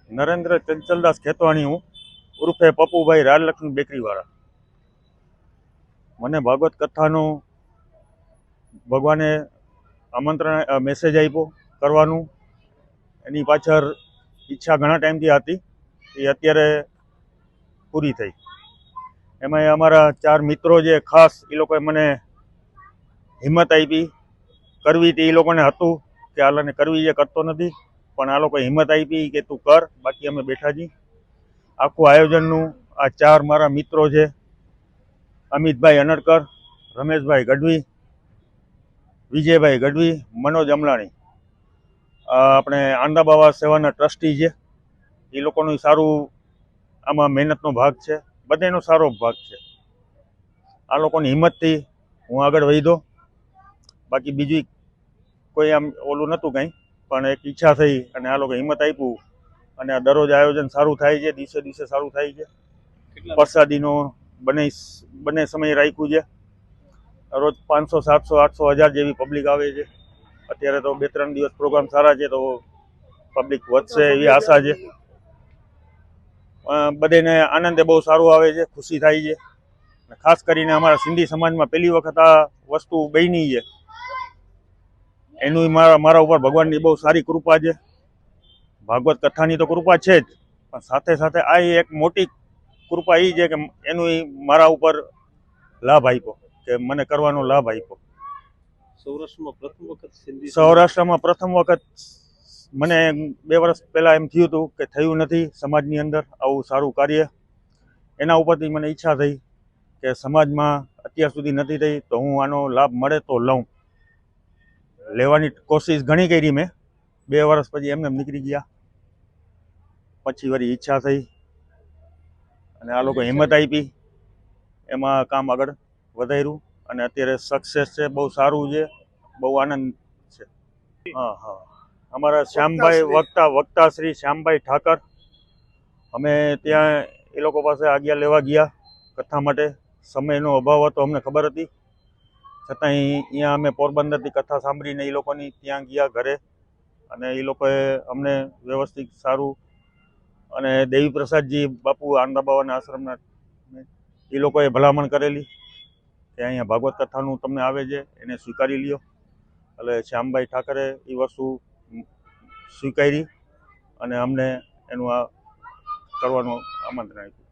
નરેન્દ્ર ચંચલદાસ ખેતવાણી હું, ઉર્ફે પપ્પુભાઈ રાજલક્ષ્મી બેકરીવાળા. મને ભાગવત કથાનું ભગવાને આમંત્રણ મેસેજ આપ્યો કરવાનું. એની પાછળ ઈચ્છા ઘણા ટાઈમથી હતી, એ અત્યારે પૂરી થઈ. એમાં અમારા 4 મિત્રો જે ખાસ એ લોકોએ મને હિંમત આપી કરવી હતી. એ લોકોને હતું કે આલાને કરવી જે કરતો નથી, પણ આ લોકોએ હિંમત આપી કે તું કર, બાકી અમે બેઠા છીએ. આખું આયોજનનું આ 4 મારા મિત્રો છે: અમિતભાઈ અનડકર, રમેશભાઈ ગઢવી, વિજયભાઈ ગઢવી, મનોજ અમલાણી. આપણે આંદાબાવા સેવાના ટ્રસ્ટી છે. એ લોકોનું સારું આમાં મહેનતનો ભાગ છે, બધાનો સારો ભાગ છે. આ લોકોની હિંમતથી હું આગળ વધ્યો. બાકી બીજું કોઈ આમ ઓલું નહોતું કંઈ, પણ એક ઈચ્છા થઈ અને આ લોકો હિંમત આપ્યું અને આ દરરોજ આયોજન સારું થાય છે, દિવસે દિવસે સારું થાય છે. પ્રસાદીનો બંને સમય રાખ્યું છે. રોજ 500, 700, 800, 1000 જેવી પબ્લિક આવે છે. અત્યારે તો 2-3 દિવસ પ્રોગ્રામ સારા છે, તો પબ્લિક વધશે એવી આશા છે. બધાને આનંદ બહુ સારું આવે છે, ખુશી થાય છે. ખાસ કરીને અમારા સિંધી સમાજમાં પહેલી વખત આ વસ્તુ બની છે. એનું મારા ઉપર ભગવાનની બહુ સારી કૃપા છે. ભાગવત કથાની તો કૃપા છે જ, પણ સાથે સાથે આ એક મોટી કૃપા એ છે કે એનું મારા ઉપર લાભ આપ્યો, કે મને કરવાનો લાભ આપ્યો. સૌરાષ્ટ્રમાં પ્રથમ વખત મને 2 વર્ષ પહેલાં એમ થયું હતું કે થયું નથી સમાજની અંદર આવું સારું કાર્ય. એના ઉપરથી મને ઈચ્છા થઈ કે સમાજમાં અત્યાર સુધી નથી થઈ, તો હું આનો લાભ મળે તો લઉં. લેવાની કોશિશ ઘણી કરી મેં. 2 વર્ષ પછી એમને નીકળી ગયા. પછી વળી ઈચ્છા થઈ અને આ લોકો હિંમત આપી, એમાં કામ આગળ વધાર્યું અને અત્યારે સક્સેસ છે. બહુ સારું છે, બહુ આનંદ છે. હા, અમારા શ્યામભાઈ વક્તા શ્રી શ્યામભાઈ ઠાકર, અમે ત્યાં એ લોકો પાસે આજ્ઞા લેવા ગયા કથા માટે. સમયનો અભાવ હતો, અમને ખબર હતી, છતાંય અહીંયા અમે પોરબંદરથી કથા સાંભળીને એ લોકોની ત્યાં ગયા ઘરે, અને એ લોકોએ અમને વ્યવસ્થિત સારું, અને દેવી પ્રસાદજી બાપુ આંદાબાવાના આશ્રમના એ લોકોએ ભલામણ કરેલી કે અહીંયા ભાગવત કથાનું તમને આવે છે, એને સ્વીકારી લ્યો. એટલે શ્યામભાઈ ઠાકરે એ વસ્તુ સ્વીકારી અને અમને એનું આ કરવાનું આમંત્રણ આપ્યું.